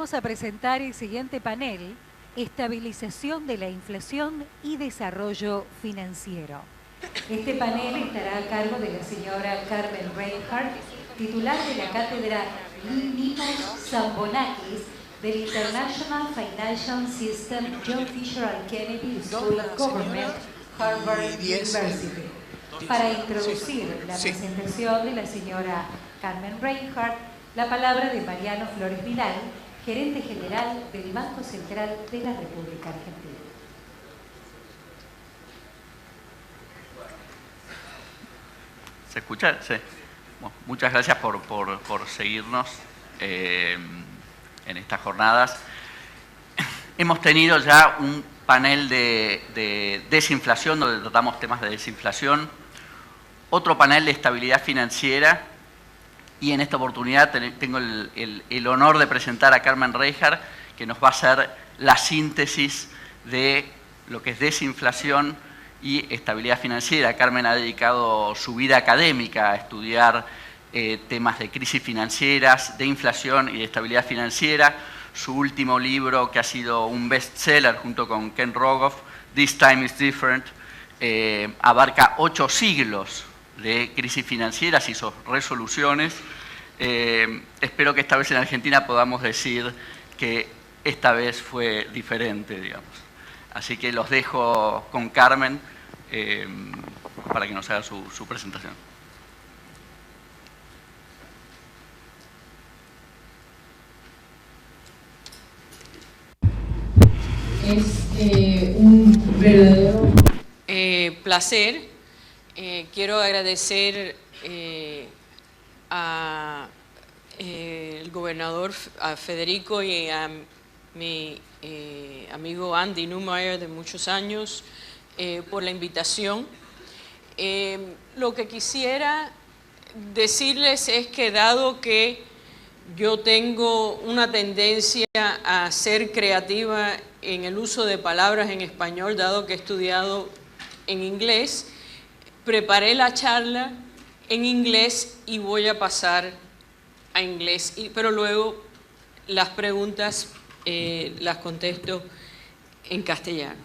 vamos a presentar el siguiente panel, Estabilización de la inflación y desarrollo financiero. Este panel estará a cargo de la señora Carmen Reinhardt, titular de la cátedra Limos Zambonakis del International Financial System John Fisher Kennedy School of Government, Harvard University. Para introducir la presentación de la señora Carmen Reinhardt, la palabra de Mariano Flores Vidal, gerente general del Banco Central de la República Argentina. ¿Se escucha? Sí. Bueno, muchas gracias por seguirnos en estas jornadas. Hemos tenido ya un panel de desinflación, donde tratamos temas de desinflación, otro panel de estabilidad financiera, y en esta oportunidad tengo el honor de presentar a Carmen Reinhardt, que nos va a hacer la síntesis de lo que es desinflación y estabilidad financiera. Carmen ha dedicado su vida académica a estudiar temas de crisis financieras, de inflación y de estabilidad financiera. Su último libro, que ha sido un bestseller junto con Ken Rogoff, This Time is Different, abarca 8 siglos de crisis financieras y sus resoluciones. Espero que esta vez en Argentina podamos decir que esta vez fue diferente, digamos. Así que los dejo con Carmen para que nos haga su presentación. Es un verdadero placer. Quiero agradecer al gobernador Federico y a mi amigo Andy Neumeyer de muchos años por la invitación. Lo que quisiera decirles es que, dado que yo tengo una tendencia a ser creativa en el uso de palabras en español, dado que he estudiado en inglés, preparé la charla en inglés y voy a pasar a inglés, pero luego las preguntas las contesto en castellano.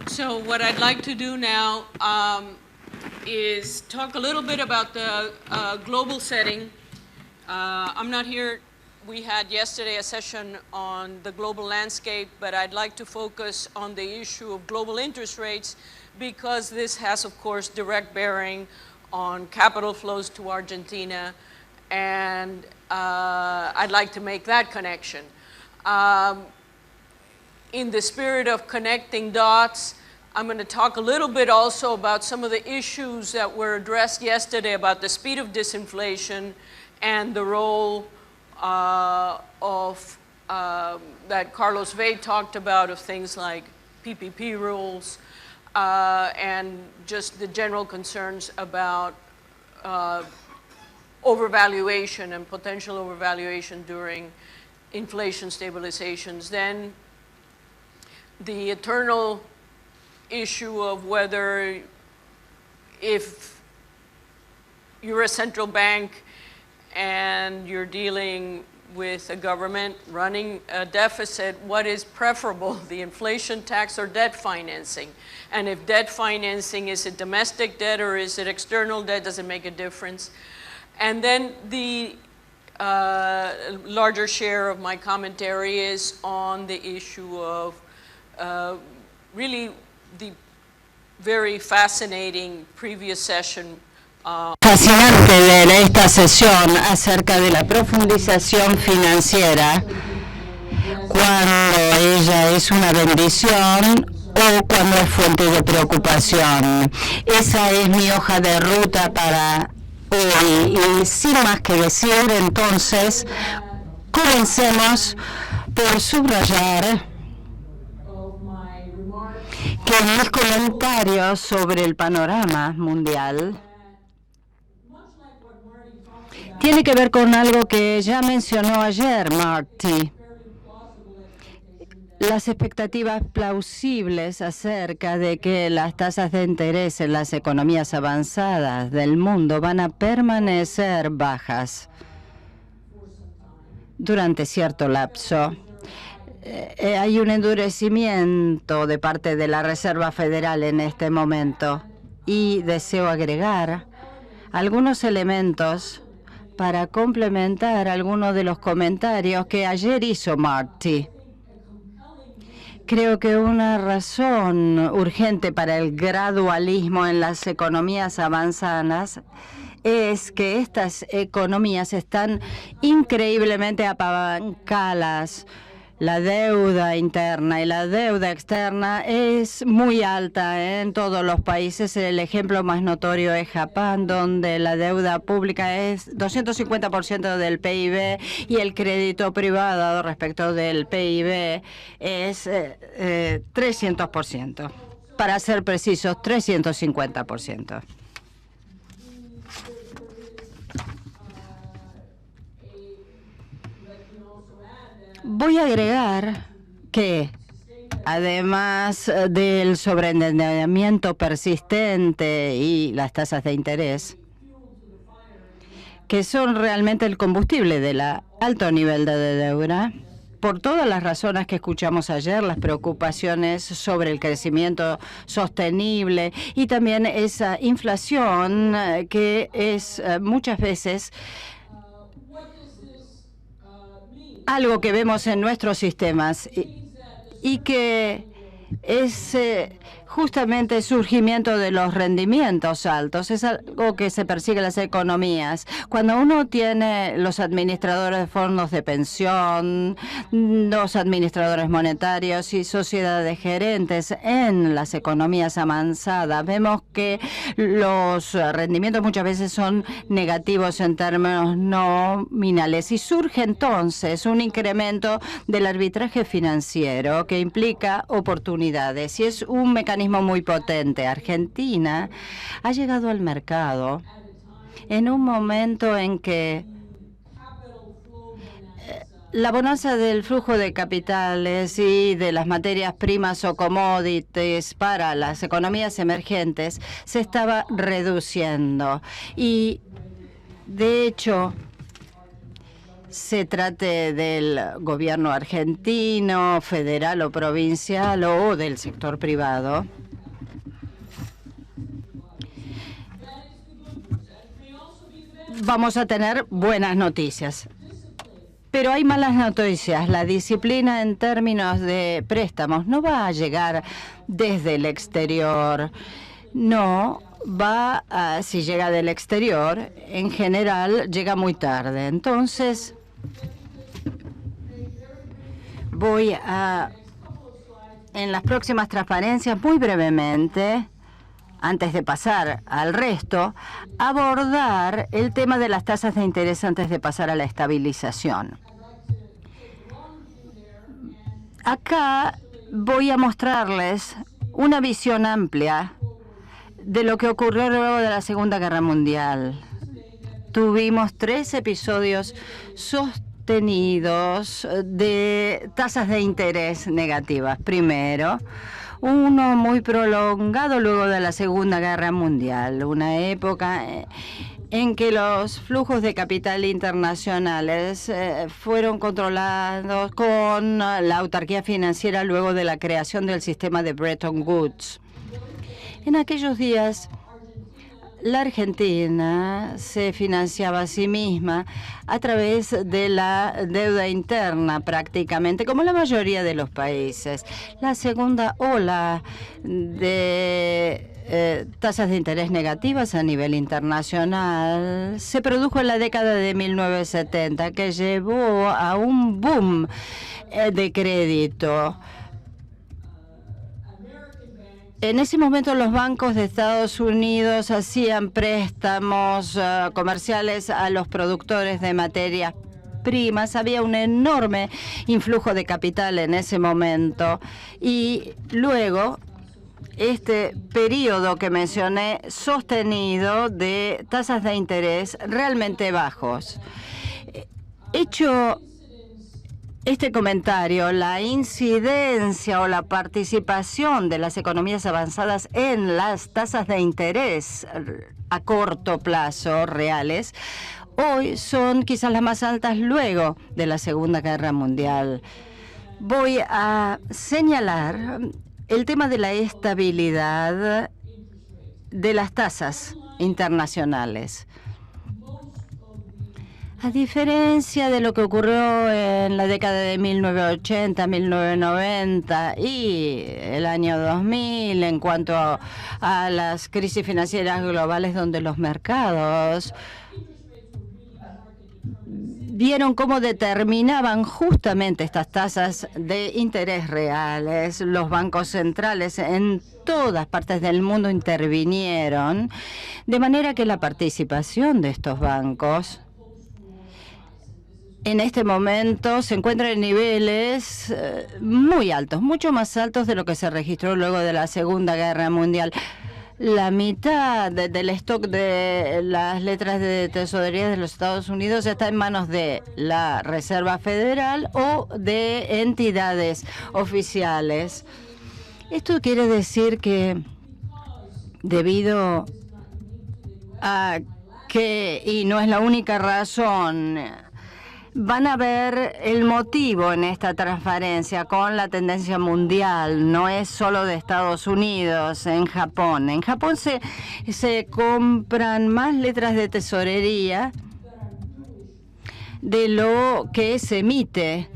So what I'd like to do now is talk a little bit about the global setting. I'm not here. We had yesterday a session on the global landscape, but I'd like to focus on the issue of global interest rates, because this has, of course, direct bearing on capital flows to Argentina, and I'd like to make that connection. In the spirit of connecting dots, I'm going to talk a little bit also about some of the issues that were addressed yesterday about the speed of disinflation and the role that Carlos Vey talked about, of things like PPP rules and just the general concerns about overvaluation and potential overvaluation during inflation stabilizations. Then the eternal issue of whether, if you're a central bank and you're dealing with a government running a deficit, what is preferable, the inflation tax or debt financing? And if debt financing, is it domestic debt or is it external debt? Does it make a difference? And then the larger share of my commentary is on the issue of really the very fascinating previous session. Fascinante de esta sesión acerca de la profundización financiera, cuando ella es una bendición o cuando es fuente de preocupación. Esa es mi hoja de ruta para hoy, y sin más que decir, entonces comencemos por subrayar que mis comentarios sobre el panorama mundial tiene que ver con algo que ya mencionó ayer Marty. las expectativas plausibles acerca de que las tasas de interés en las economías avanzadas del mundo van a permanecer bajas durante cierto lapso. Hay un endurecimiento de parte de la Reserva Federal en este momento y deseo agregar algunos elementos para complementar algunos de los comentarios que ayer hizo Marty. Creo que una razón urgente para el gradualismo en las economías avanzadas es que estas economías están increíblemente apalancadas. La deuda interna y la deuda externa es muy alta en todos los países. El ejemplo más notorio es Japón, donde la deuda pública es 250% del PIB y el crédito privado respecto del PIB es 300%. Para ser precisos, 350%. Voy a agregar que, además del sobreendeudamiento persistente y las tasas de interés, que son realmente el combustible del alto nivel de deuda, por todas las razones que escuchamos ayer, las preocupaciones sobre el crecimiento sostenible y también esa inflación que es muchas veces algo que vemos en nuestros sistemas y que es justamente el surgimiento de los rendimientos altos. Es algo que se persigue en las economías. Cuando uno tiene los administradores de fondos de pensión, los administradores monetarios y sociedades gerentes en las economías avanzadas, vemos que los rendimientos muchas veces son negativos en términos nominales y surge entonces un incremento del arbitraje financiero que implica oportunidades y es un mecanismo muy potente. Argentina ha llegado al mercado en un momento en que la bonanza del flujo de capitales y de las materias primas o commodities para las economías emergentes se estaba reduciendo. Y, de hecho, se trate del gobierno argentino, federal o provincial o del sector privado, vamos a tener buenas noticias. Pero hay malas noticias. La disciplina en términos de préstamos no va a llegar desde el exterior. No va a, si llega del exterior, en general llega muy tarde. Entonces, voy a, en las próximas transparencias, muy brevemente, antes de pasar al resto, abordar el tema de las tasas de interés antes de pasar a la estabilización. Acá voy a mostrarles una visión amplia de lo que ocurrió luego de la Segunda Guerra Mundial. Tuvimos 3 episodios sostenidos de tasas de interés negativas. Primero, uno muy prolongado luego de la Segunda Guerra Mundial, una época en que los flujos de capital internacionales fueron controlados con la autarquía financiera luego de la creación del sistema de Bretton Woods. En aquellos días, la Argentina se financiaba a sí misma a través de la deuda interna prácticamente, como la mayoría de los países. La segunda ola de tasas de interés negativas a nivel internacional se produjo en la década de 1970, que llevó a un boom de crédito. En ese momento los bancos de Estados Unidos hacían préstamos comerciales a los productores de materias primas. Había un enorme influjo de capital en ese momento. Y luego, este periodo que mencioné, sostenido de tasas de interés realmente bajos. Hecho este comentario, la incidencia o la participación de las economías avanzadas en las tasas de interés a corto plazo reales, hoy son quizás las más altas luego de la Segunda Guerra Mundial. Voy a señalar el tema de la estabilidad de las tasas internacionales. A diferencia de lo que ocurrió en la década de 1980, 1990 y el año 2000 en cuanto a las crisis financieras globales donde los mercados vieron cómo determinaban justamente estas tasas de interés reales, los bancos centrales en todas partes del mundo intervinieron, de manera que la participación de estos bancos en este momento se encuentra en niveles muy altos, mucho más altos de lo que se registró luego de la Segunda Guerra Mundial. La mitad del stock de las letras de tesorería de los Estados Unidos está en manos de la Reserva Federal o de entidades oficiales. Esto quiere decir que debido a que, y no es la única razón, van a ver el motivo en esta transferencia con la tendencia mundial. No es solo de Estados Unidos, en Japón. En Japón se compran más letras de tesorería de lo que se emite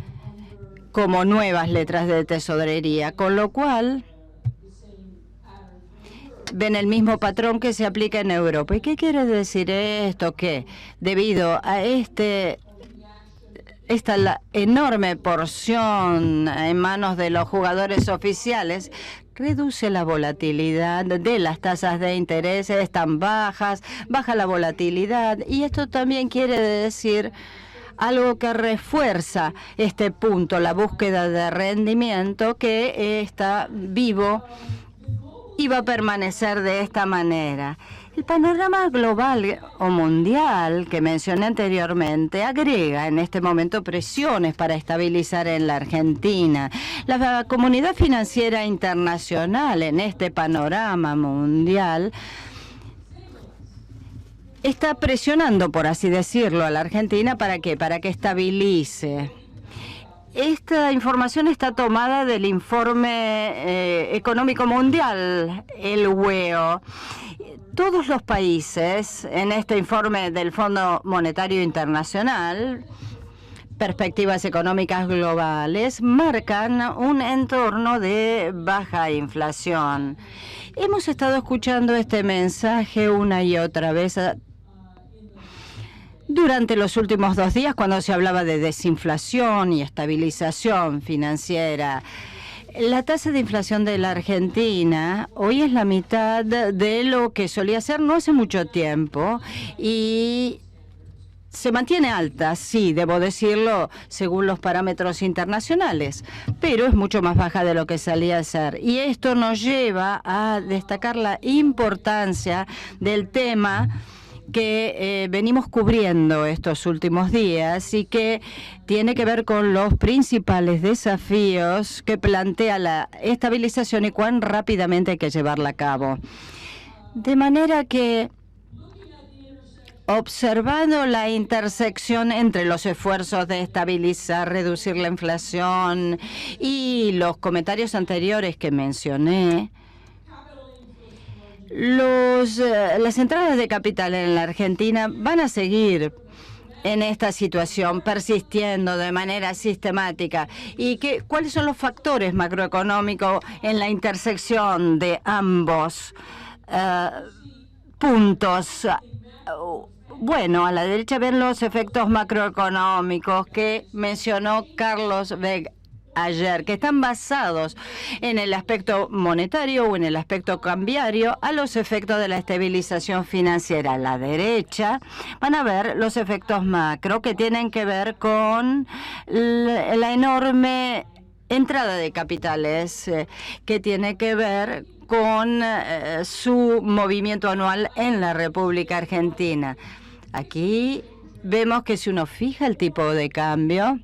como nuevas letras de tesorería, con lo cual ven el mismo patrón que se aplica en Europa. ¿Y qué quiere decir esto? Que debido a la enorme porción en manos de los jugadores oficiales, reduce la volatilidad de las tasas de interés, están bajas, baja la volatilidad, y esto también quiere decir algo que refuerza este punto, la búsqueda de rendimiento que está vivo y va a permanecer de esta manera. El panorama global o mundial que mencioné anteriormente agrega en este momento presiones para estabilizar en la Argentina. La comunidad financiera internacional en este panorama mundial está presionando, por así decirlo, a la Argentina para que estabilice. Esta información está tomada del informe económico mundial, el WEO. Todos los países en este informe del Fondo Monetario Internacional, Perspectivas Económicas Globales, marcan un entorno de baja inflación. Hemos estado escuchando este mensaje una y otra vez durante los últimos 2 días, cuando se hablaba de desinflación y estabilización financiera. La tasa de inflación de la Argentina hoy es la mitad de lo que solía ser no hace mucho tiempo y se mantiene alta, sí, debo decirlo, según los parámetros internacionales, pero es mucho más baja de lo que solía ser. Y esto nos lleva a destacar la importancia del tema que venimos cubriendo estos últimos días y que tiene que ver con los principales desafíos que plantea la estabilización y cuán rápidamente hay que llevarla a cabo. De manera que, observando la intersección entre los esfuerzos de estabilizar, reducir la inflación y los comentarios anteriores que mencioné, las entradas de capital en la Argentina van a seguir en esta situación, persistiendo de manera sistemática. ¿Y cuáles son los factores macroeconómicos en la intersección de ambos puntos? Bueno, a la derecha ven los efectos macroeconómicos que mencionó Carlos Beck ayer, que están basados en el aspecto monetario o en el aspecto cambiario a los efectos de la estabilización financiera. A la derecha van a ver los efectos macro que tienen que ver con la enorme entrada de capitales que tiene que ver con su movimiento anual en la República Argentina. Aquí vemos que si uno fija el tipo de cambio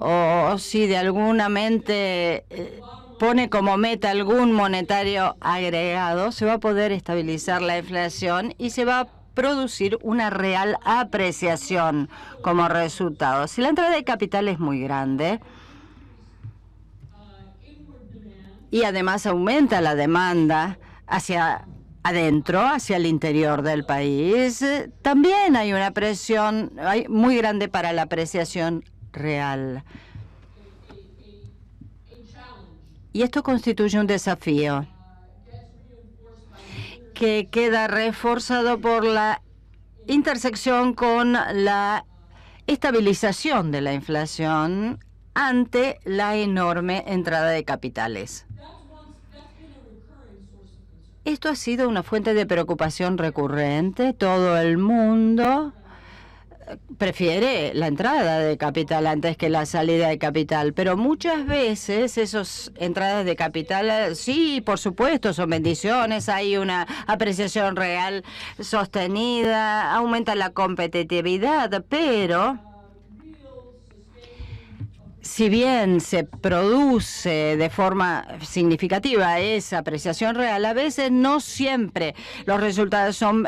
o si de alguna mente pone como meta algún monetario agregado, se va a poder estabilizar la inflación y se va a producir una real apreciación como resultado. Si la entrada de capital es muy grande y además aumenta la demanda hacia adentro, hacia el interior del país, también hay una presión muy grande para la apreciación real. Y esto constituye un desafío que queda reforzado por la intersección con la estabilización de la inflación ante la enorme entrada de capitales. Esto ha sido una fuente de preocupación recurrente. Todo el mundo prefiere la entrada de capital antes que la salida de capital, pero muchas veces esas entradas de capital, sí, por supuesto, son bendiciones, hay una apreciación real sostenida, aumenta la competitividad, pero si bien se produce de forma significativa esa apreciación real, a veces no siempre los resultados son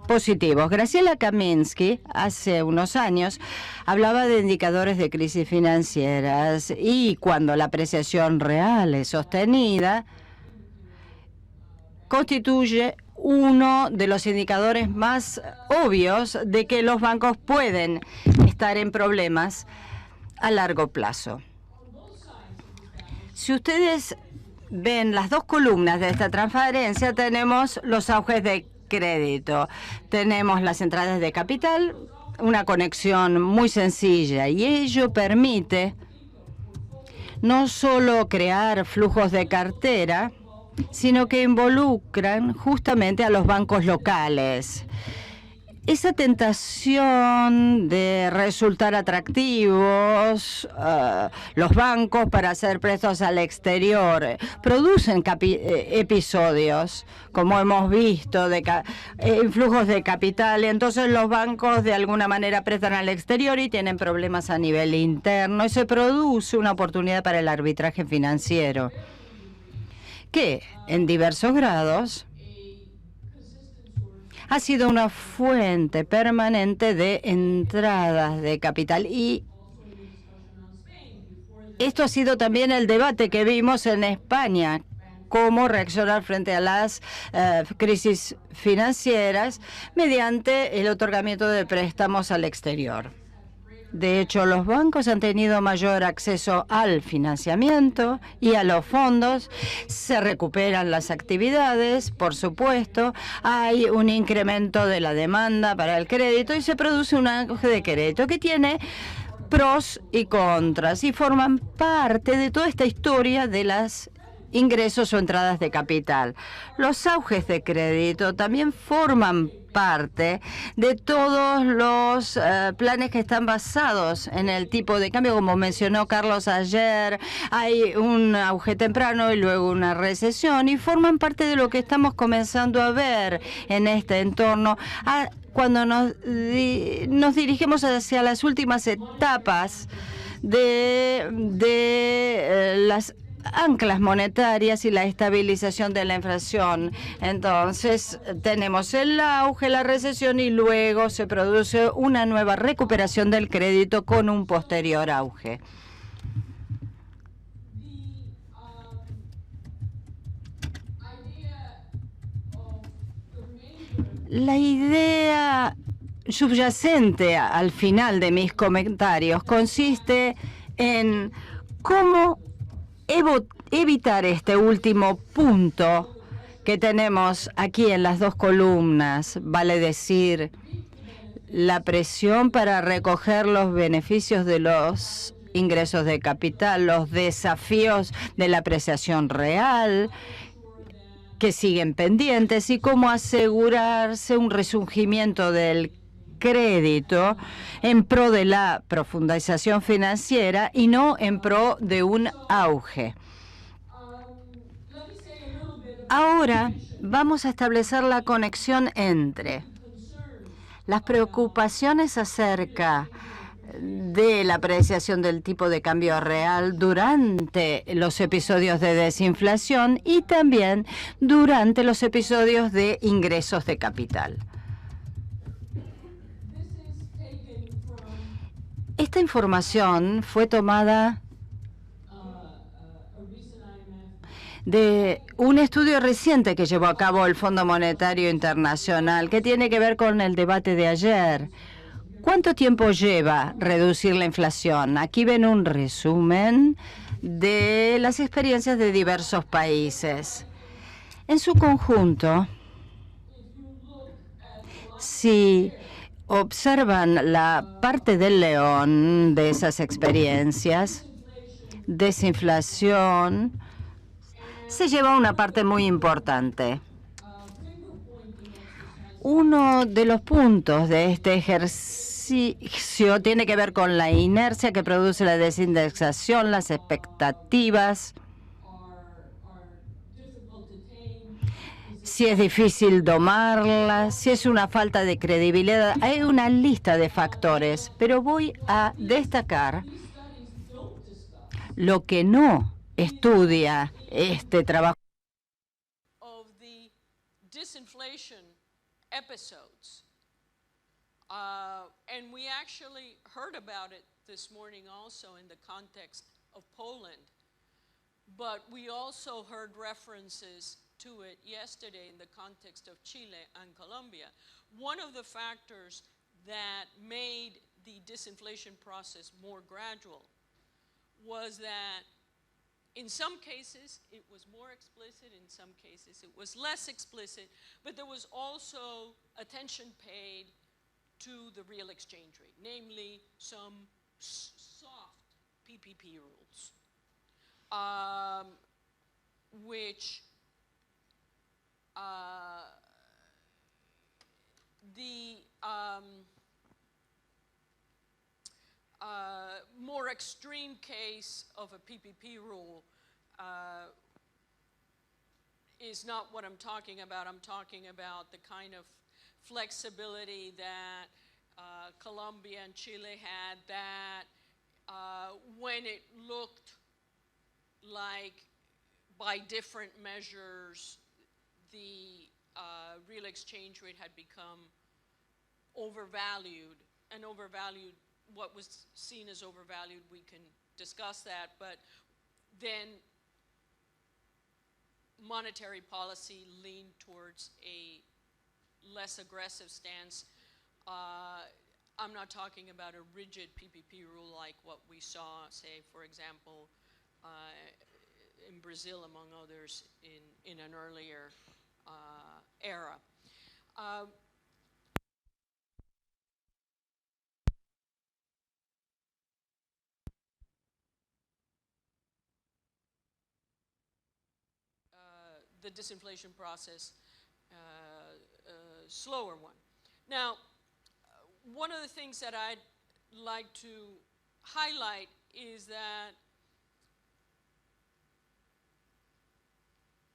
positivos. Graciela Kaminsky, hace unos años, hablaba de indicadores de crisis financieras y cuando la apreciación real es sostenida, constituye uno de los indicadores más obvios de que los bancos pueden estar en problemas a largo plazo. Si ustedes ven las dos columnas de esta transparencia, tenemos los auges de crédito, tenemos las entradas de capital, una conexión muy sencilla, y ello permite no solo crear flujos de cartera, sino que involucran justamente a los bancos locales. Esa tentación de resultar atractivos, los bancos para hacer préstamos al exterior, producen episodios, como hemos visto, de influjos de capital. Entonces los bancos de alguna manera prestan al exterior y tienen problemas a nivel interno y se produce una oportunidad para el arbitraje financiero, que en diversos grados ha sido una fuente permanente de entradas de capital. Y esto ha sido también el debate que vimos en España, cómo reaccionar frente a las crisis financieras mediante el otorgamiento de préstamos al exterior. De hecho, los bancos han tenido mayor acceso al financiamiento y a los fondos. Se recuperan las actividades, por supuesto. Hay un incremento de la demanda para el crédito y se produce un auge de crédito que tiene pros y contras y forman parte de toda esta historia de las ingresos o entradas de capital. Los auges de crédito también forman parte de todos los planes que están basados en el tipo de cambio, como mencionó Carlos ayer. Hay un auge temprano y luego una recesión y forman parte de lo que estamos comenzando a ver en este entorno cuando nos dirigimos hacia las últimas etapas de las anclas monetarias y la estabilización de la inflación. Entonces tenemos el auge, la recesión y luego se produce una nueva recuperación del crédito con un posterior auge. La idea subyacente al final de mis comentarios consiste en cómo evitar este último punto que tenemos aquí en las dos columnas, vale decir, la presión para recoger los beneficios de los ingresos de capital, los desafíos de la apreciación real que siguen pendientes y cómo asegurarse un resurgimiento del crédito en pro de la profundización financiera y no en pro de un auge. Ahora vamos a establecer la conexión entre las preocupaciones acerca de la apreciación del tipo de cambio real durante los episodios de desinflación y también durante los episodios de ingresos de capital. Esta información fue tomada de un estudio reciente que llevó a cabo el Fondo Monetario Internacional, que tiene que ver con el debate de ayer. ¿Cuánto tiempo lleva reducir la inflación? Aquí ven un resumen de las experiencias de diversos países. En su conjunto, si observan la parte del león de esas experiencias, desinflación se lleva una parte muy importante. Uno de los puntos de este ejercicio tiene que ver con la inercia que produce la desindexación, las expectativas, si es difícil domarlas, si es una falta de credibilidad. Hay una lista de factores, pero voy a destacar lo que no estudia este trabajo. Of the disinflation episodes. And we actually heard about it this morning also in the context of Poland. But we also heard references to it yesterday in the context of Chile and Colombia. One of the factors that made the disinflation process more gradual was that in some cases it was more explicit, in some cases it was less explicit, but there was also attention paid to the real exchange rate, namely some soft PPP rules, which the more extreme case of a PPP rule is not what I'm talking about. I'm talking about the kind of flexibility that Colombia and Chile had, that when it looked like by different measures the real exchange rate had become overvalued, and overvalued, what was seen as overvalued, we can discuss that, but then monetary policy leaned towards a less aggressive stance. I'm not talking about a rigid PPP rule like what we saw, say, for example, in Brazil, among others, in an earlier era. The disinflation process, slower one. Now, one of the things that I'd like to highlight is that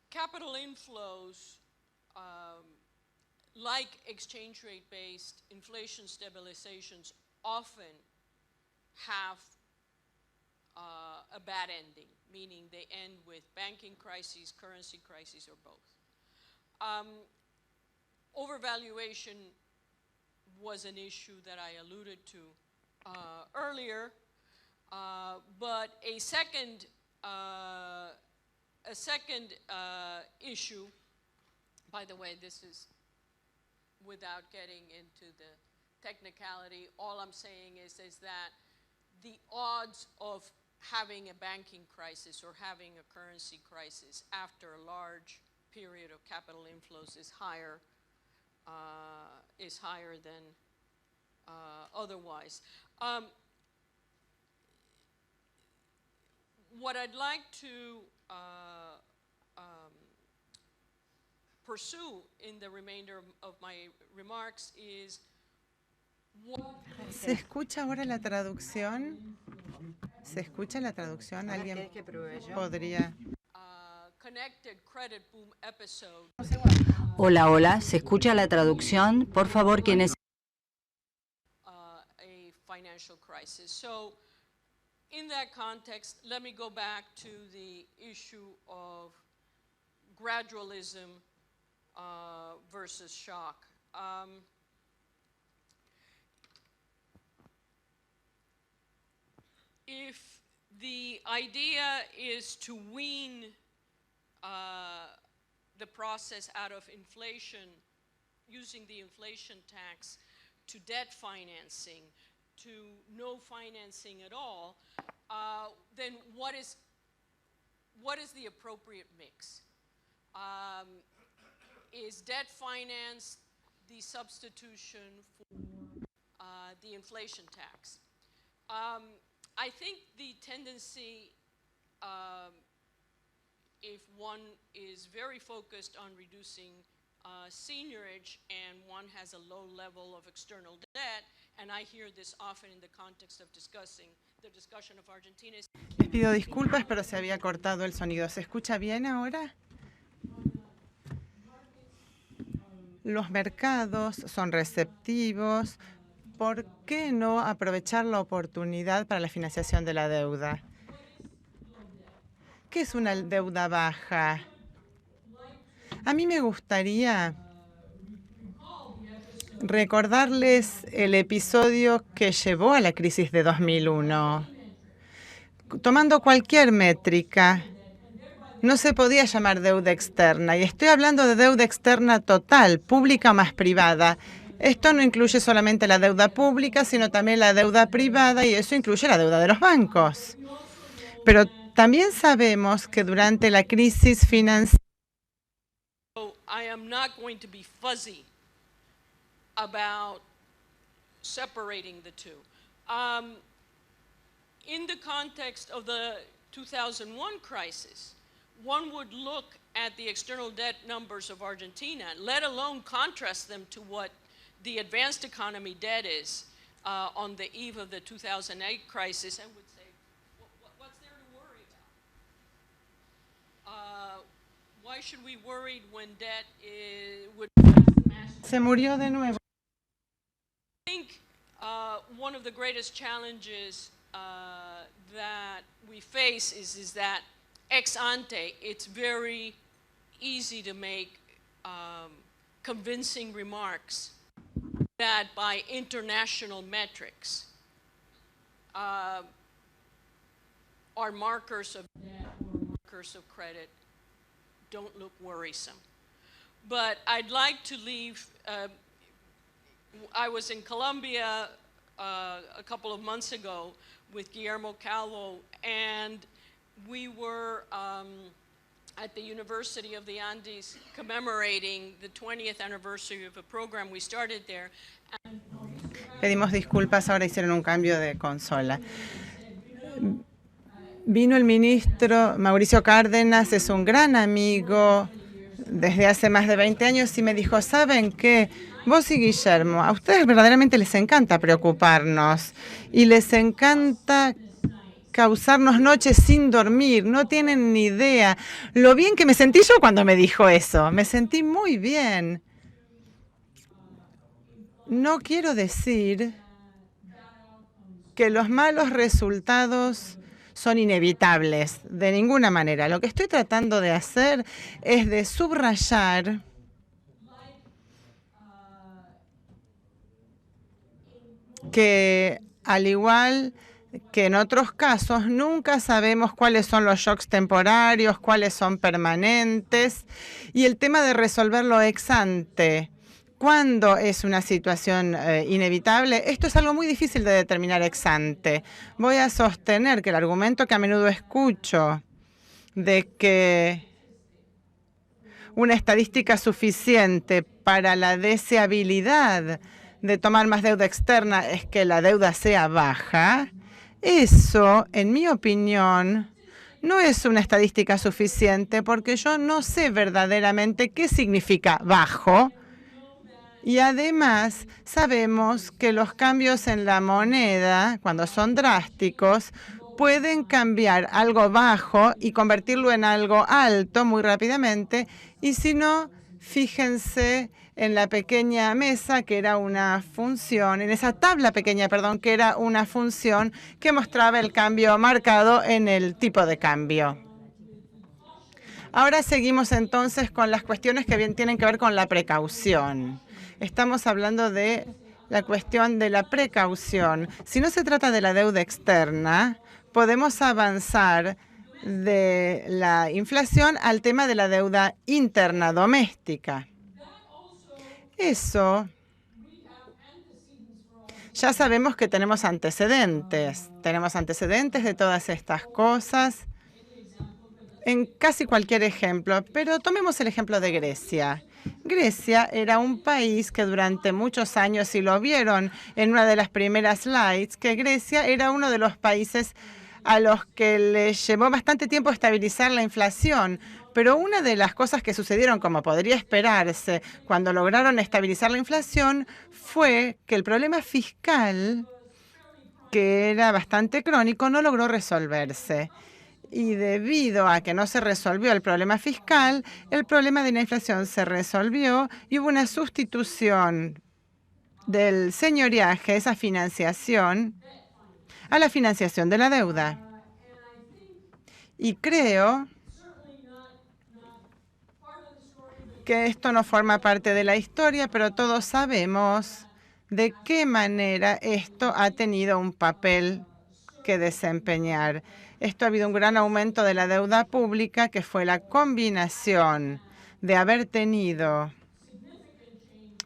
capital inflows, like exchange rate-based inflation stabilizations, often have a bad ending, meaning they end with banking crises, currency crises, or both. Overvaluation was an issue that I alluded to earlier, but a second issue, by the way, this is without getting into the technicality, all I'm saying is that the odds of having a banking crisis or having a currency crisis after a large period of capital inflows is higher than otherwise. What I'd like to pursue in the remainder of my remarks is ¿Se escucha ahora la traducción? ¿Se escucha la traducción? ¿Alguien podría? Hola, hola, ¿se escucha la traducción? Por favor, quienes financial crisis. So in that context, let me go back to the issue of gradualism versus shock. If the idea is to wean the process out of inflation, using the inflation tax, to debt financing, to no financing at all, then what is the appropriate mix? Is debt finance the substitution for the inflation tax? I think the tendency, if one is very focused on reducing seniorage and one has a low level of external debt, and I hear this often in the context of discussing the discussion of Argentina. Les pido disculpas, pero se había cortado el sonido. ¿Se escucha bien ahora? Los mercados son receptivos. ¿Por qué no aprovechar la oportunidad para la financiación de la deuda? ¿Qué es una deuda baja? A mí me gustaría recordarles el episodio que llevó a la crisis de 2001. Tomando cualquier métrica, no se podía llamar deuda externa. Y estoy hablando de deuda externa total, pública más privada. Esto no incluye solamente la deuda pública, sino también la deuda privada, y eso incluye la deuda de los bancos. Pero también sabemos que durante la crisis financiera, I am not going to be fuzzy about separating the two. In the context of the 2001 crisis, one would look at the external debt numbers of Argentina, let alone contrast them to what the advanced economy debt is on the eve of the 2008 crisis, and would say, what's there to worry about? Why should we worry when debt would... se murió de nuevo. I think one of the greatest challenges that we face is that ex ante, it's very easy to make convincing remarks that by international metrics, our markers of debt or markers of credit don't look worrisome. But I'd like to leave, I was in Colombia a couple of months ago with Guillermo Calvo, and we were at the University of the Andes commemorating the 20th anniversary of a program we started there. Pedimos disculpas, ahora hicieron un cambio de consola. Vino el ministro Mauricio Cárdenas, es un gran amigo desde hace más de 20 años, y me dijo, ¿saben qué? Vos y Guillermo, a ustedes verdaderamente les encanta preocuparnos y les encanta causarnos noches sin dormir. No tienen ni idea lo bien que me sentí yo cuando me dijo eso. Me sentí muy bien. No quiero decir que los malos resultados son inevitables, de ninguna manera. Lo que estoy tratando de hacer es de subrayar que, al igual que en otros casos, nunca sabemos cuáles son los shocks temporarios, cuáles son permanentes, y el tema de resolverlo ex ante. ¿Cuándo es una situación inevitable? Esto es algo muy difícil de determinar ex ante. Voy a sostener que el argumento que a menudo escucho de que una estadística suficiente para la deseabilidad de tomar más deuda externa es que la deuda sea baja, eso, en mi opinión, no es una estadística suficiente, porque yo no sé verdaderamente qué significa bajo. Y además sabemos que los cambios en la moneda, cuando son drásticos, pueden cambiar algo bajo y convertirlo en algo alto muy rápidamente, y si no, Fíjense en la pequeña mesa, que era una función, en esa tabla pequeña, perdón, que era una función que mostraba el cambio marcado en el tipo de cambio. Ahora seguimos entonces con las cuestiones que bien tienen que ver con la precaución. Estamos hablando de la cuestión de la precaución. Si no se trata de la deuda externa, podemos avanzar de la inflación al tema de la deuda interna doméstica. Eso, ya sabemos que tenemos antecedentes. Tenemos antecedentes de todas estas cosas en casi cualquier ejemplo, pero tomemos el ejemplo de Grecia. Grecia era un país que durante muchos años, y lo vieron en una de las primeras slides, que Grecia era uno de los países a los que les llevó bastante tiempo estabilizar la inflación. Pero una de las cosas que sucedieron, como podría esperarse, cuando lograron estabilizar la inflación, fue que el problema fiscal, que era bastante crónico, no logró resolverse. Y debido a que no se resolvió el problema fiscal, el problema de la inflación se resolvió y hubo una sustitución del señoreaje, esa financiación, a la financiación de la deuda. Y creo que esto no forma parte de la historia, pero todos sabemos de qué manera esto ha tenido un papel que desempeñar. Esto ha habido un gran aumento de la deuda pública, que fue la combinación de haber tenido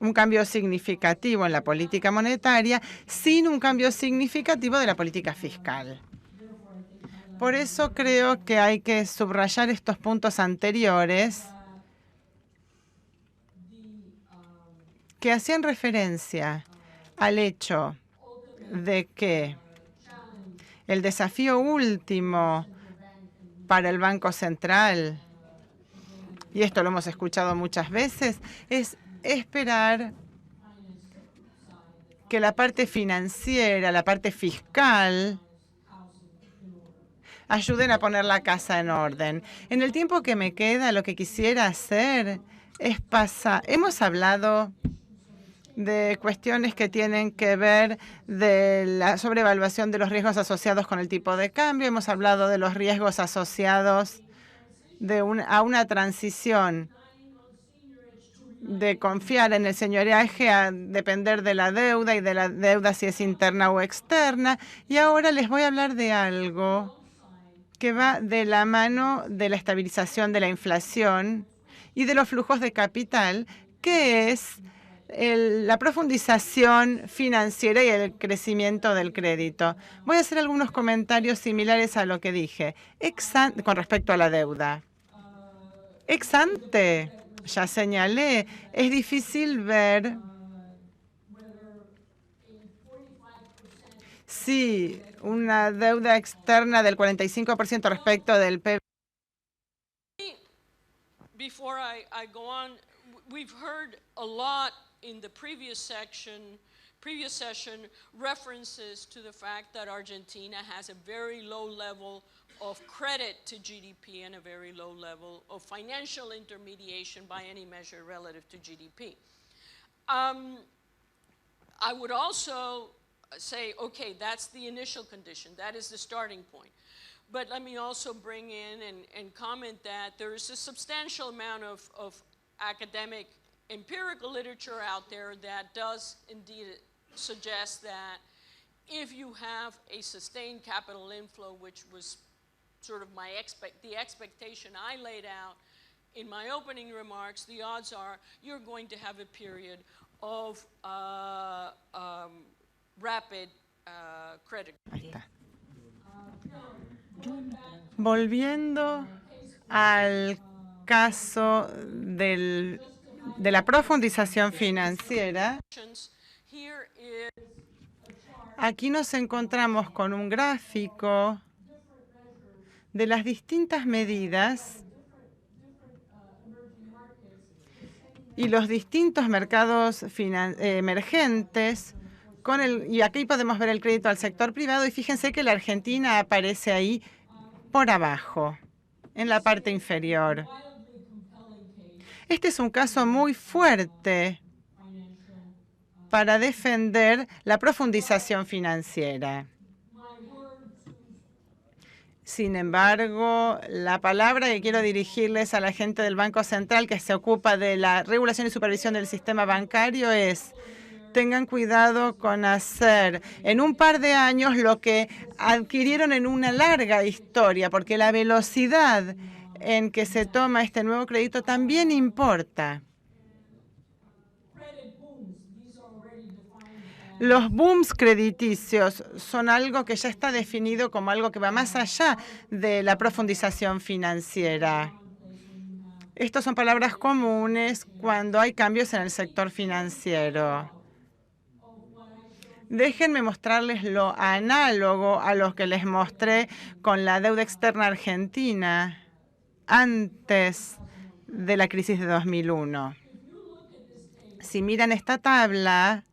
un cambio significativo en la política monetaria sin un cambio significativo de la política fiscal. Por eso creo que hay que subrayar estos puntos anteriores que hacían referencia al hecho de que el desafío último para el Banco Central, y esto lo hemos escuchado muchas veces, es esperar que la parte financiera, la parte fiscal, ayuden a poner la casa en orden. En el tiempo que me queda, lo que quisiera hacer es pasar. Hemos hablado de cuestiones que tienen que ver de la sobrevaluación de los riesgos asociados con el tipo de cambio. Hemos hablado de los riesgos asociados a una transición de confiar en el señoreaje a depender de la deuda y de la deuda si es interna o externa. Y ahora les voy a hablar de algo que va de la mano de la estabilización de la inflación y de los flujos de capital, que es la profundización financiera y el crecimiento del crédito. Voy a hacer algunos comentarios similares a lo que dije con respecto a la deuda. Ex ante, ya señalé, es difícil ver si una deuda externa del 45% respecto del PIB. Before I go on, we've heard a lot in the previous session references to the fact that Argentina has a very low level of credit to GDP and a very low level of financial intermediation by any measure relative to GDP. I would also say, okay, that's the initial condition. That is the starting point. But let me also bring in and comment that there is a substantial amount of academic empirical literature out there that does indeed suggest that if you have a sustained capital inflow, which was sort of the expectation I laid out in my opening remarks, the odds are you're going to have a period of rapid credit. Ahí está. Volviendo al caso de la profundización financiera, aquí nos encontramos con un gráfico de las distintas medidas y los distintos mercados emergentes, y aquí podemos ver el crédito al sector privado, y fíjense que la Argentina aparece ahí por abajo, en la parte inferior. Este es un caso muy fuerte para defender la profundización financiera. Sin embargo, la palabra que quiero dirigirles a la gente del Banco Central que se ocupa de la regulación y supervisión del sistema bancario es: tengan cuidado con hacer en un par de años lo que adquirieron en una larga historia, porque la velocidad en que se toma este nuevo crédito también importa. Los booms crediticios son algo que ya está definido como algo que va más allá de la profundización financiera. Estas son palabras comunes cuando hay cambios en el sector financiero. Déjenme mostrarles lo análogo a lo que les mostré con la deuda externa argentina antes de la crisis de 2001. Si miran esta tabla,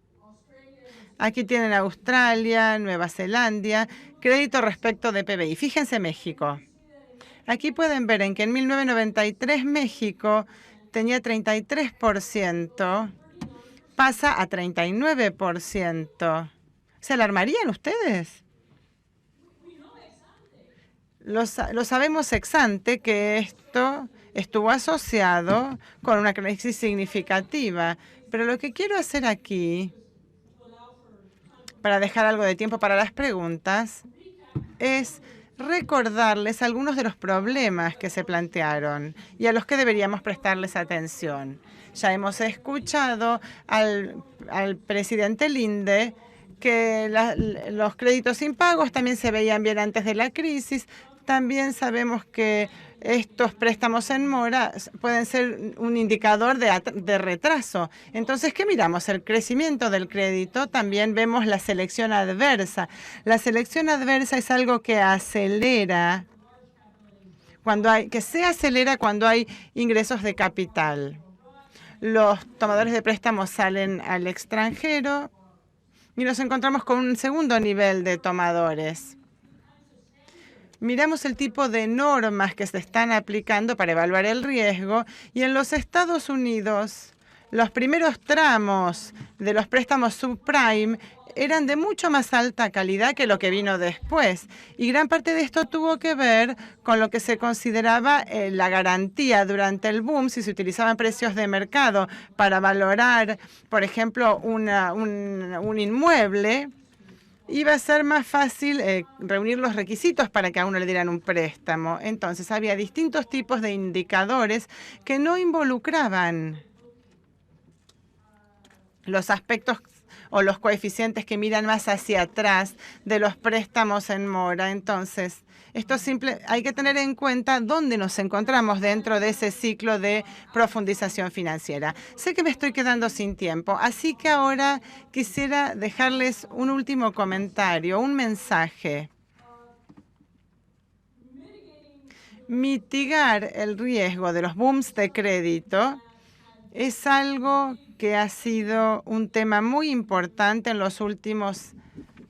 aquí tienen Australia, Nueva Zelanda, crédito respecto de PBI. Fíjense México. Aquí pueden ver en que en 1993 México tenía 33%, pasa a 39%. ¿Se alarmarían ustedes? Lo sabemos ex ante que esto estuvo asociado con una crisis significativa, pero lo que quiero hacer aquí, para dejar algo de tiempo para las preguntas, es recordarles algunos de los problemas que se plantearon y a los que deberíamos prestarles atención. Ya hemos escuchado al presidente Linde que los créditos impagos también se veían bien antes de la crisis. También sabemos que estos préstamos en mora pueden ser un indicador de retraso. Entonces, ¿qué miramos? El crecimiento del crédito. También vemos la selección adversa. La selección adversa es algo que acelera se acelera cuando hay ingresos de capital. Los tomadores de préstamos salen al extranjero y nos encontramos con un segundo nivel de tomadores. Miramos el tipo de normas que se están aplicando para evaluar el riesgo y en los Estados Unidos los primeros tramos de los préstamos subprime eran de mucho más alta calidad que lo que vino después. Y gran parte de esto tuvo que ver con lo que se consideraba la garantía durante el boom, si se utilizaban precios de mercado para valorar, por ejemplo, un inmueble. Iba a ser más fácil reunir los requisitos para que a uno le dieran un préstamo. Entonces, había distintos tipos de indicadores que no involucraban los aspectos o los coeficientes que miran más hacia atrás de los préstamos en mora. Entonces, hay que tener en cuenta dónde nos encontramos dentro de ese ciclo de profundización financiera. Sé que me estoy quedando sin tiempo, así que ahora quisiera dejarles un último comentario, un mensaje. Mitigar el riesgo de los booms de crédito es algo que ha sido un tema muy importante en los últimos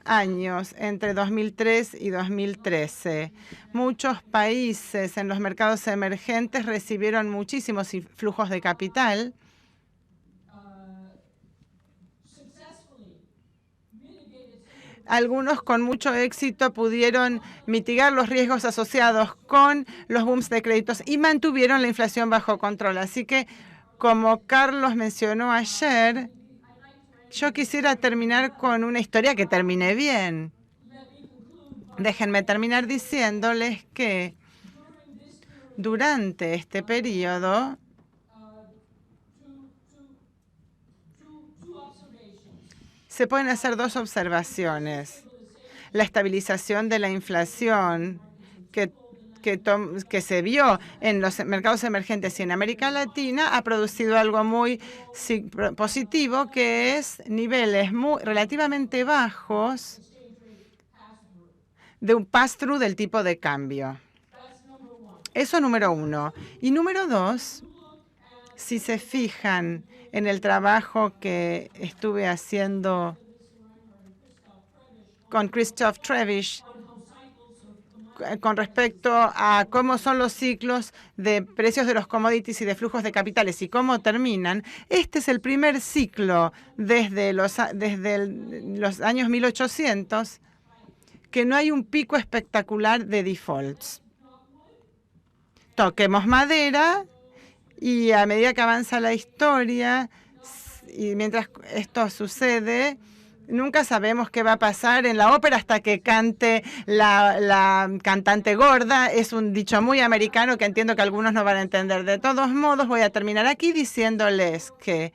años, entre 2003 y 2013. Muchos países en los mercados emergentes recibieron muchísimos flujos de capital. Algunos con mucho éxito pudieron mitigar los riesgos asociados con los booms de créditos y mantuvieron la inflación bajo control. Así que, como Carlos mencionó ayer, yo quisiera terminar con una historia que termine bien. Déjenme terminar diciéndoles que durante este periodo se pueden hacer dos observaciones. La estabilización de la inflación que se vio en los mercados emergentes y en América Latina ha producido algo muy positivo, que es niveles relativamente bajos de un pass-through del tipo de cambio. Eso número uno. Y número dos, si se fijan en el trabajo que estuve haciendo con Christoph Trevish con respecto a cómo son los ciclos de precios de los commodities y de flujos de capitales y cómo terminan, este es el primer ciclo desde los años 1800 que no hay un pico espectacular de defaults. Toquemos madera y a medida que avanza la historia y mientras esto sucede, nunca sabemos qué va a pasar en la ópera hasta que cante la cantante gorda. Es un dicho muy americano que entiendo que algunos no van a entender. De todos modos, voy a terminar aquí diciéndoles que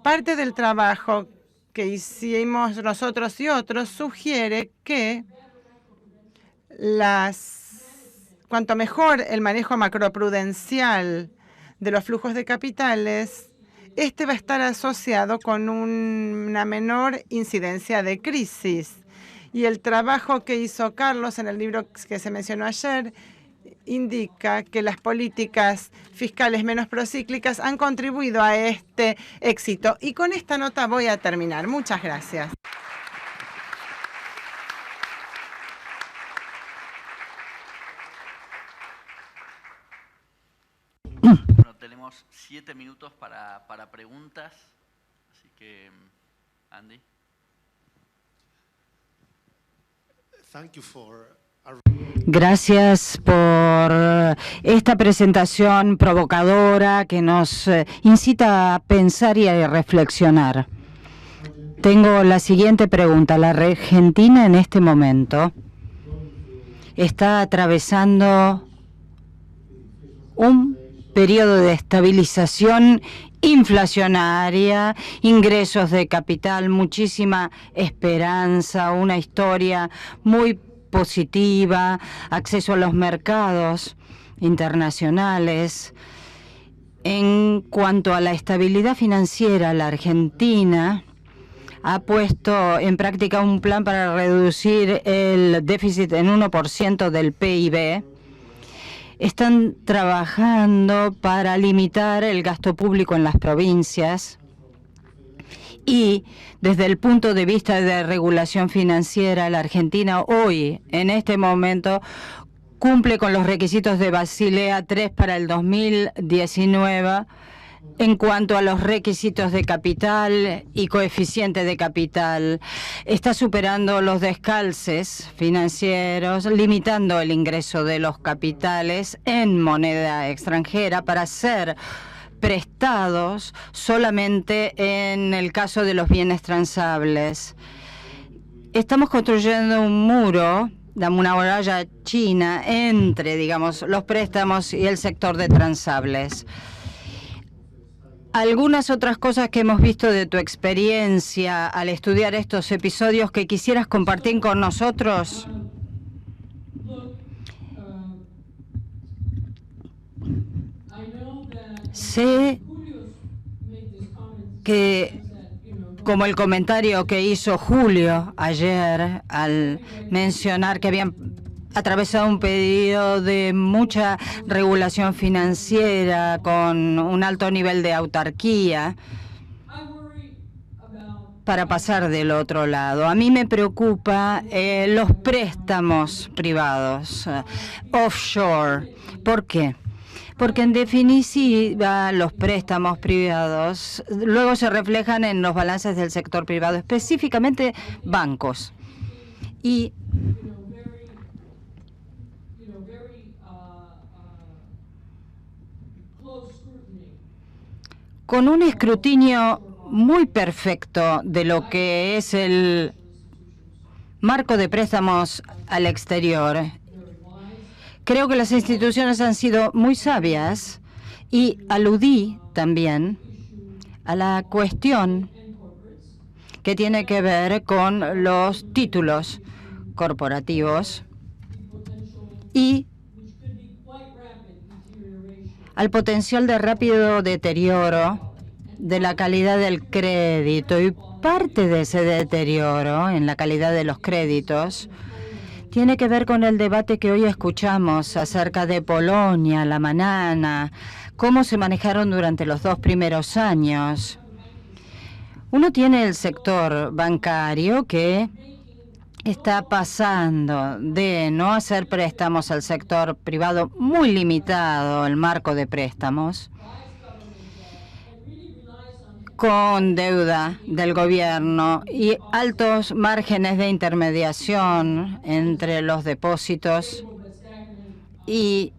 parte del trabajo que hicimos nosotros y otros sugiere que cuanto mejor el manejo macroprudencial de los flujos de capitales, este va a estar asociado con una menor incidencia de crisis. Y el trabajo que hizo Carlos en el libro que se mencionó ayer indica que las políticas fiscales menos procíclicas han contribuido a este éxito. Y con esta nota voy a terminar. Muchas gracias. Bueno, tenemos 7 minutos para preguntas, así que, Andy. Gracias por esta presentación provocadora que nos incita a pensar y a reflexionar. Tengo la siguiente pregunta. La Argentina en este momento está atravesando un periodo de estabilización inflacionaria, ingresos de capital, muchísima esperanza, una historia muy positiva, acceso a los mercados internacionales. En cuanto a la estabilidad financiera, la Argentina ha puesto en práctica un plan para reducir el déficit en 1% del PIB. Están trabajando para limitar el gasto público en las provincias y desde el punto de vista de regulación financiera, la Argentina hoy, en este momento, cumple con los requisitos de Basilea III para el 2019 en cuanto a los requisitos de capital y coeficiente de capital. Está superando los descalces financieros, limitando el ingreso de los capitales en moneda extranjera para ser prestados solamente en el caso de los bienes transables. Estamos construyendo un muro, una muralla china entre, digamos, los préstamos y el sector de transables. Algunas otras cosas que hemos visto de tu experiencia al estudiar estos episodios que quisieras compartir con nosotros. Sé que, como el comentario que hizo Julio ayer al mencionar que habían atravesado un periodo de mucha regulación financiera con un alto nivel de autarquía para pasar del otro lado. A mí me preocupa los préstamos privados, offshore. ¿Por qué? Porque en definitiva los préstamos privados luego se reflejan en los balances del sector privado, específicamente bancos. Y con un escrutinio muy perfecto de lo que es el marco de préstamos al exterior, creo que las instituciones han sido muy sabias y aludí también a la cuestión que tiene que ver con los títulos corporativos y al potencial de rápido deterioro de la calidad del crédito. Y parte de ese deterioro en la calidad de los créditos tiene que ver con el debate que hoy escuchamos acerca de Polonia, la banana, cómo se manejaron durante los 2 primeros años. Uno tiene el sector bancario que está pasando de no hacer préstamos al sector privado, muy limitado el marco de préstamos, con deuda del gobierno y altos márgenes de intermediación entre los depósitos y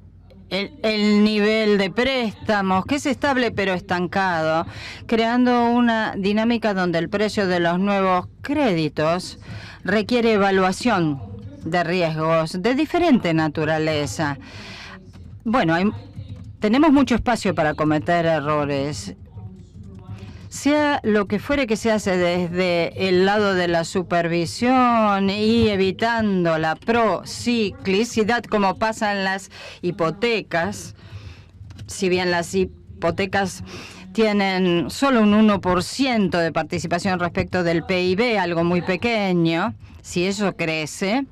el nivel de préstamos, que es estable pero estancado, creando una dinámica donde el precio de los nuevos créditos requiere evaluación de riesgos de diferente naturaleza. Bueno, tenemos mucho espacio para cometer errores. Sea lo que fuere que se hace desde el lado de la supervisión y evitando la prociclicidad, como pasa en las hipotecas, si bien las hipotecas tienen solo un 1% de participación respecto del PIB, algo muy pequeño, si eso crece,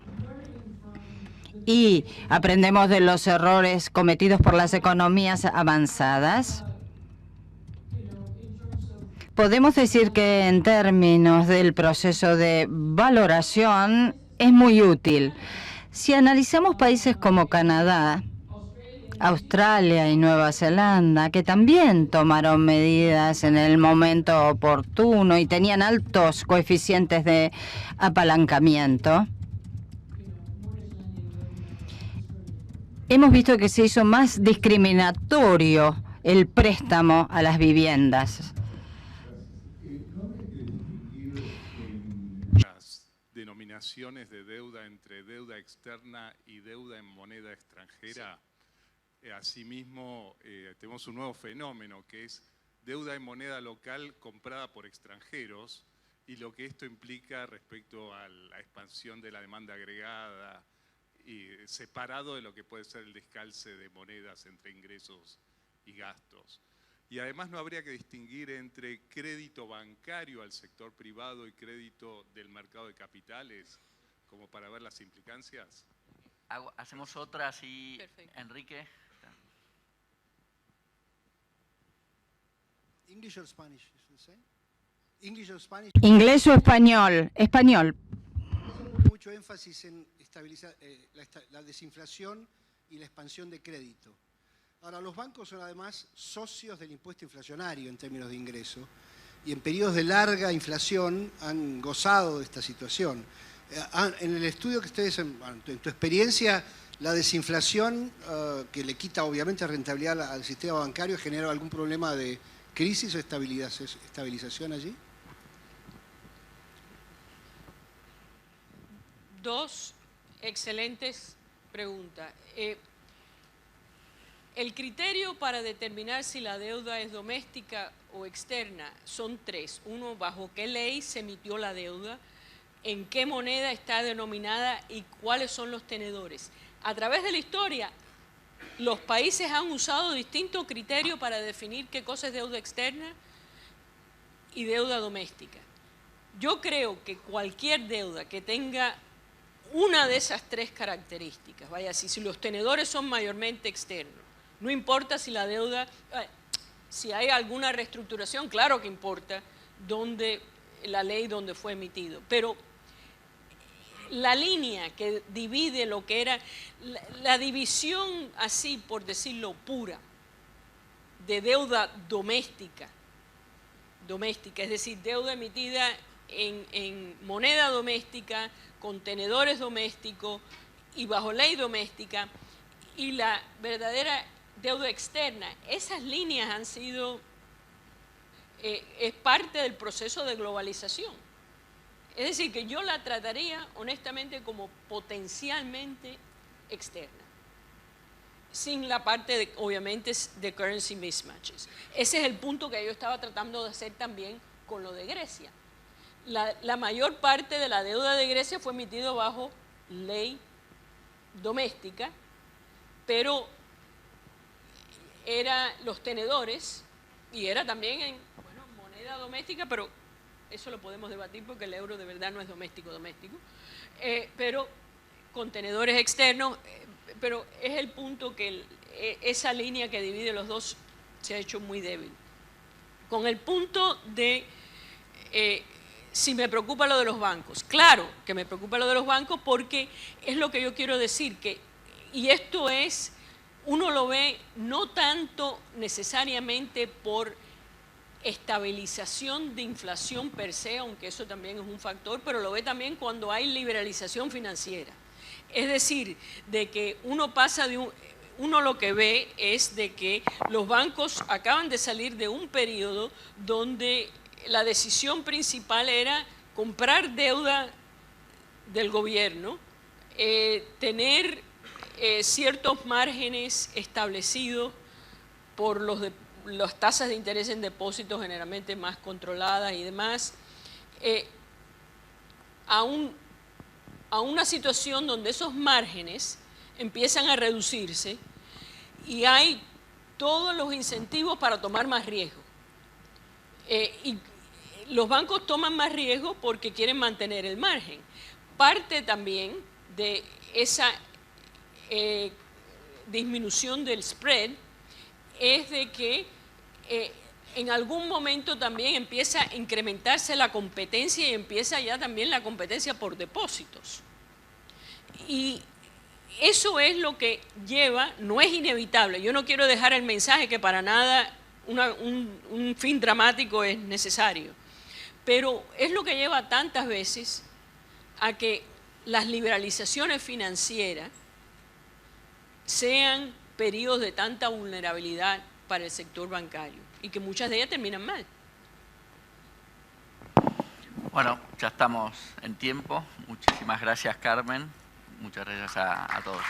y aprendemos de los errores cometidos por las economías avanzadas, podemos decir que en términos del proceso de valoración es muy útil. Si analizamos países como Canadá, Australia y Nueva Zelanda, que también tomaron medidas en el momento oportuno y tenían altos coeficientes de apalancamiento, hemos visto que se hizo más discriminatorio el préstamo a las viviendas. Denominaciones de deuda entre deuda externa y deuda en moneda extranjera. Asimismo, tenemos un nuevo fenómeno que es deuda en moneda local comprada por extranjeros y lo que esto implica respecto a la expansión de la demanda agregada y separado de lo que puede ser el descalce de monedas entre ingresos y gastos. Y además no habría que distinguir entre crédito bancario al sector privado y crédito del mercado de capitales, como para ver las implicancias. Hacemos otra así, Perfecto. Enrique. English or Spanish, is the same? English or Spanish. ¿Inglés o español? Español. Mucho énfasis en estabilizar la desinflación y la expansión de crédito. Ahora, los bancos son además socios del impuesto inflacionario en términos de ingreso y en periodos de larga inflación han gozado de esta situación. En el estudio que ustedes, en tu experiencia, la desinflación que le quita obviamente rentabilidad al sistema bancario genera algún problema de crisis o estabilización allí. Dos excelentes preguntas. El criterio para determinar si la deuda es doméstica o externa son tres. Uno, bajo qué ley se emitió la deuda, en qué moneda está denominada y cuáles son los tenedores. A través de la historia, los países han usado distintos criterios para definir qué cosa es deuda externa y deuda doméstica. Yo creo que cualquier deuda que tenga una de esas tres características, vaya, si los tenedores son mayormente externos, no importa si la deuda, si hay alguna reestructuración, claro que importa la ley donde fue emitido, pero la línea que divide lo que era la división, así por decirlo, pura, de deuda doméstica, es decir, deuda emitida en moneda doméstica, con tenedores domésticos y bajo ley doméstica, y la verdadera deuda externa, esas líneas han sido, es parte del proceso de globalización. Es decir, que yo la trataría honestamente como potencialmente externa, sin la parte, obviamente, de currency mismatches. Ese es el punto que yo estaba tratando de hacer también con lo de Grecia. La mayor parte de la deuda de Grecia fue emitida bajo ley doméstica, pero era los tenedores y era también en moneda doméstica, pero eso lo podemos debatir porque el euro de verdad no es doméstico, pero con tenedores externos, pero es el punto que esa línea que divide los dos se ha hecho muy débil. Con el punto de si me preocupa lo de los bancos. Claro que me preocupa lo de los bancos porque es lo que yo quiero decir, y esto es, uno lo ve no tanto necesariamente por estabilización de inflación per se, aunque eso también es un factor, pero lo ve también cuando hay liberalización financiera. Es decir, de que uno pasa de uno lo que ve es de que los bancos acaban de salir de un periodo donde la decisión principal era comprar deuda del gobierno, tener ciertos márgenes establecidos por las tasas de interés en depósitos generalmente más controladas y demás, a una situación donde esos márgenes empiezan a reducirse y hay todos los incentivos para tomar más riesgo. Y los bancos toman más riesgo porque quieren mantener el margen. Parte también de esa disminución del spread es de que en algún momento también empieza a incrementarse la competencia y empieza ya también la competencia por depósitos. Y eso es lo que lleva, no es inevitable. Yo no quiero dejar el mensaje que para nada un fin dramático es necesario, pero es lo que lleva tantas veces a que las liberalizaciones financieras sean periodos de tanta vulnerabilidad para el sector bancario y que muchas de ellas terminan mal. Bueno, ya estamos en tiempo. Muchísimas gracias, Carmen. Muchas gracias a todos.